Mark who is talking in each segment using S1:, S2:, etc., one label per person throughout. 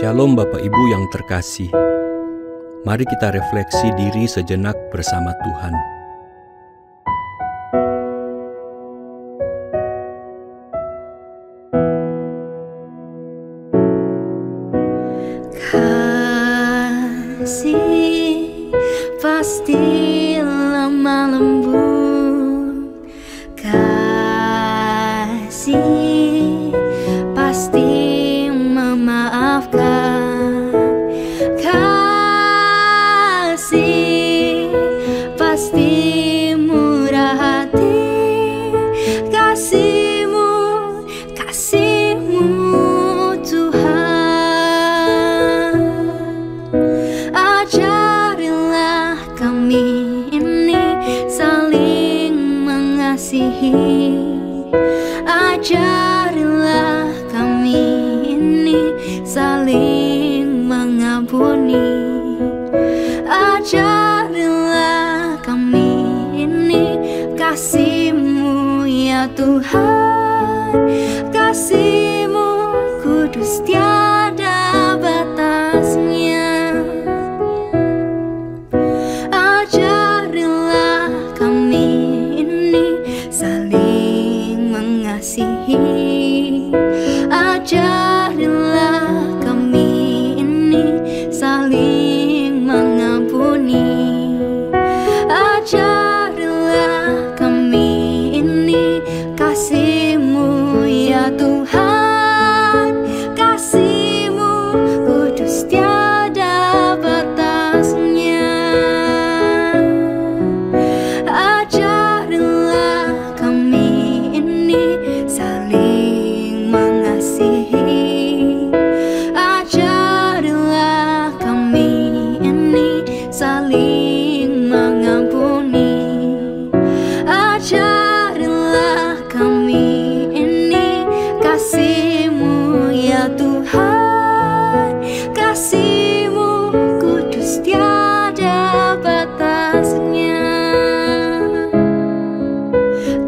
S1: Shalom Bapak Ibu yang terkasih. Mari kita refleksi diri sejenak bersama Tuhan.
S2: Kasih pasti lemah lembut, kasih pasti memaafkan, kasih pasti murah hati, kasih-Mu Tuhan. Ajarilah kami ini saling mengasihi, ajarilah kami ini saling mengampuni, ajarilah kami ini kasih-Mu ya Tuhan, kasih-Mu kudus tiada batasnya. Ajarilah kami ini saling mengasihi, ajarilah kami ini saling mengampuni, ajarilah kami ini kasih-Mu ya Tuhan, kasih-Mu kudus tiada batasnya. Ajarilah kami ini saling mengasihi, ajarilah kami ini saling mengampuni, ajarilah kami ini kasih-Mu ya Tuhan, kasih-Mu kudus tiada batasnya,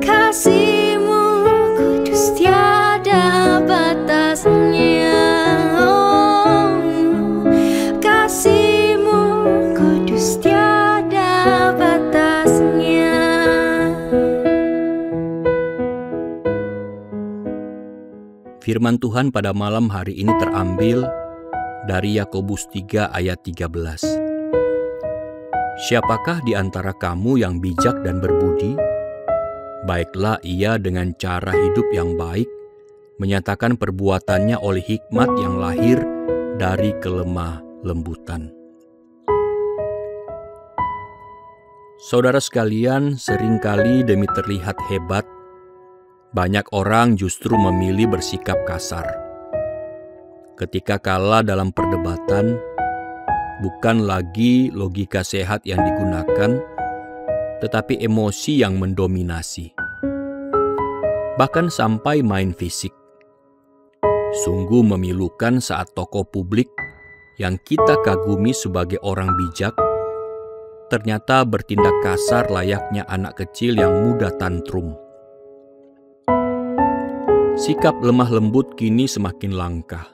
S2: kasih-Mu kudus tiada batasnya. Oh, kasih-Mu kudus tiada batasnya.
S1: Firman Tuhan pada malam hari ini terambil dari Yakobus 3 ayat 13. Siapakah di antara kamu yang bijak dan berbudi? Baiklah ia dengan cara hidup yang baik, menyatakan perbuatannya oleh hikmat yang lahir dari kelemah lembutan. Saudara sekalian, seringkali demi terlihat hebat, banyak orang justru memilih bersikap kasar. Ketika kalah dalam perdebatan, bukan lagi logika sehat yang digunakan, tetapi emosi yang mendominasi. Bahkan sampai main fisik. Sungguh memilukan saat tokoh publik yang kita kagumi sebagai orang bijak, ternyata bertindak kasar layaknya anak kecil yang mudah tantrum. Sikap lemah lembut kini semakin langka.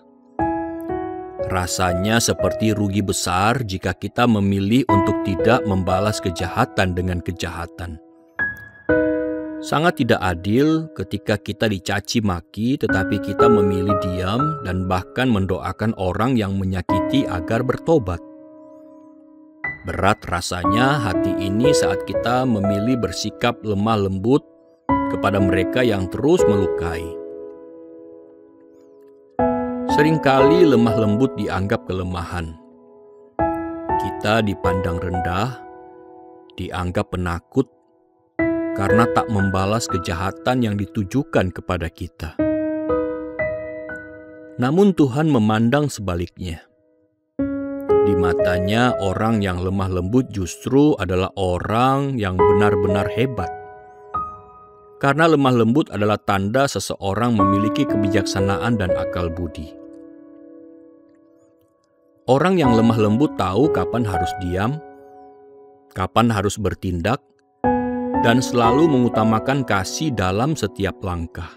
S1: Rasanya seperti rugi besar jika kita memilih untuk tidak membalas kejahatan dengan kejahatan. Sangat tidak adil ketika kita dicaci maki tetapi kita memilih diam dan bahkan mendoakan orang yang menyakiti agar bertobat. Berat rasanya hati ini saat kita memilih bersikap lemah lembut kepada mereka yang terus melukai. Seringkali lemah lembut dianggap kelemahan. Kita dipandang rendah, dianggap penakut, karena tak membalas kejahatan yang ditujukan kepada kita. Namun Tuhan memandang sebaliknya. Di matanya orang yang lemah lembut justru adalah orang yang benar-benar hebat. Karena lemah lembut adalah tanda seseorang memiliki kebijaksanaan dan akal budi. Orang yang lemah lembut tahu kapan harus diam, kapan harus bertindak, dan selalu mengutamakan kasih dalam setiap langkah.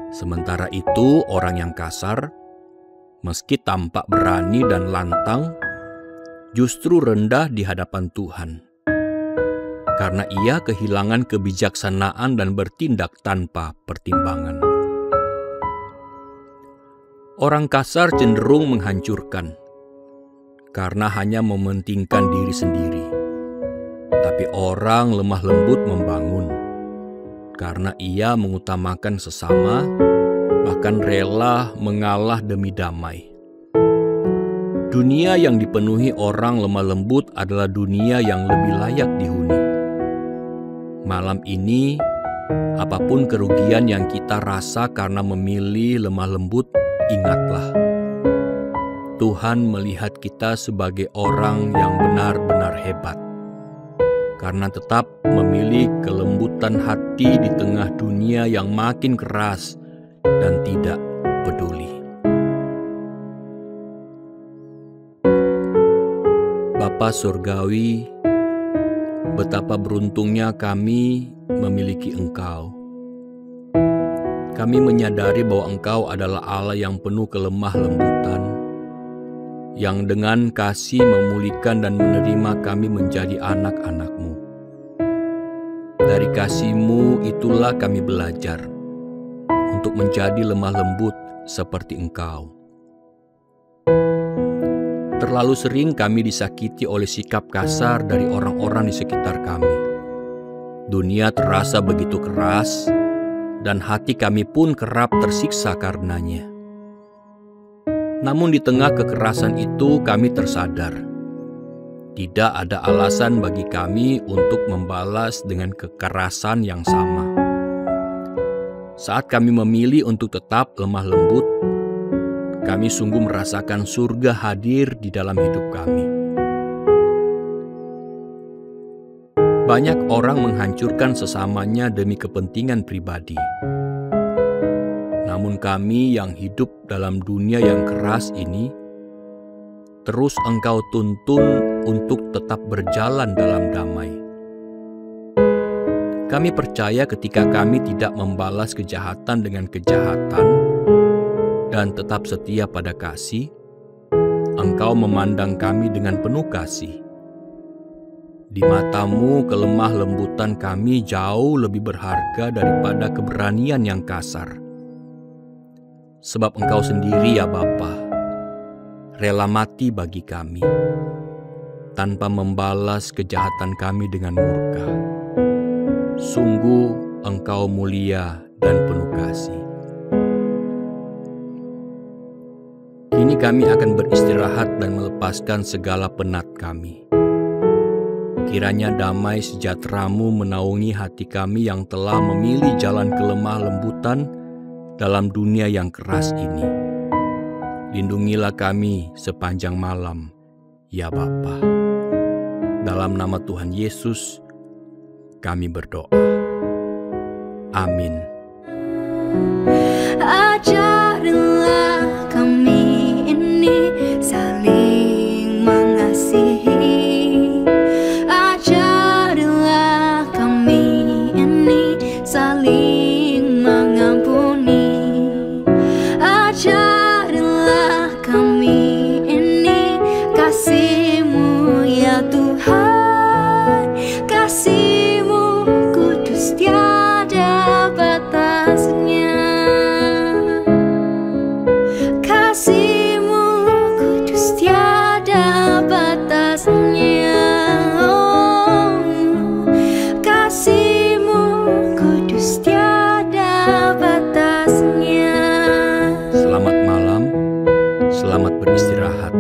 S1: Sementara itu, orang yang kasar meski tampak berani dan lantang, justru rendah di hadapan Tuhan. Karena ia kehilangan kebijaksanaan dan bertindak tanpa pertimbangan. Orang kasar cenderung menghancurkan, karena hanya mementingkan diri sendiri. Tapi orang lemah lembut membangun, karena ia mengutamakan sesama, bahkan rela mengalah demi damai. Dunia yang dipenuhi orang lemah lembut adalah dunia yang lebih layak dihuni. Malam ini, apapun kerugian yang kita rasa karena memilih lemah lembut, ingatlah, Tuhan melihat kita sebagai orang yang benar-benar hebat, karena tetap memilih kelembutan hati di tengah dunia yang makin keras dan tidak peduli. Bapa Surgawi, betapa beruntungnya kami memiliki Engkau. Kami menyadari bahwa Engkau adalah Allah yang penuh kelemah lembutan, yang dengan kasih memulihkan dan menerima kami menjadi anak-anak-Mu. Dari kasih-Mu itulah kami belajar untuk menjadi lemah lembut seperti Engkau. Terlalu sering kami disakiti oleh sikap kasar dari orang-orang di sekitar kami. Dunia terasa begitu keras, dan hati kami pun kerap tersiksa karenanya. Namun di tengah kekerasan itu kami tersadar, tidak ada alasan bagi kami untuk membalas dengan kekerasan yang sama. Saat kami memilih untuk tetap lemah lembut, kami sungguh merasakan surga hadir di dalam hidup kami. Banyak orang menghancurkan sesamanya demi kepentingan pribadi. Namun kami yang hidup dalam dunia yang keras ini, terus Engkau tuntun untuk tetap berjalan dalam damai. Kami percaya ketika kami tidak membalas kejahatan dengan kejahatan, dan tetap setia pada kasih, Engkau memandang kami dengan penuh kasih. Di mata-Mu kelemah lembutan kami jauh lebih berharga daripada keberanian yang kasar. Sebab Engkau sendiri ya Bapa, rela mati bagi kami, tanpa membalas kejahatan kami dengan murka. Sungguh Engkau mulia dan penuh kasih. Kini kami akan beristirahat dan melepaskan segala penat kami. Kiranya damai sejahtera-Mu menaungi hati kami yang telah memilih jalan kelemah lembutan dalam dunia yang keras ini. Lindungilah kami sepanjang malam, ya Bapa. Dalam nama Tuhan Yesus, kami berdoa. Amin.
S2: Ajarilah kami ini saling mengasihi. Ajarilah kami ini saling mengampuni. Ajarilah kami ini kasih-Mu ya Tuhan. Kasih-Mu kudus tiada batasnya. Kasih-Mu kudus tiada batasnya. Oh, kasih-Mu kudus tiada batasnya.
S1: Selamat malam, selamat beristirahat.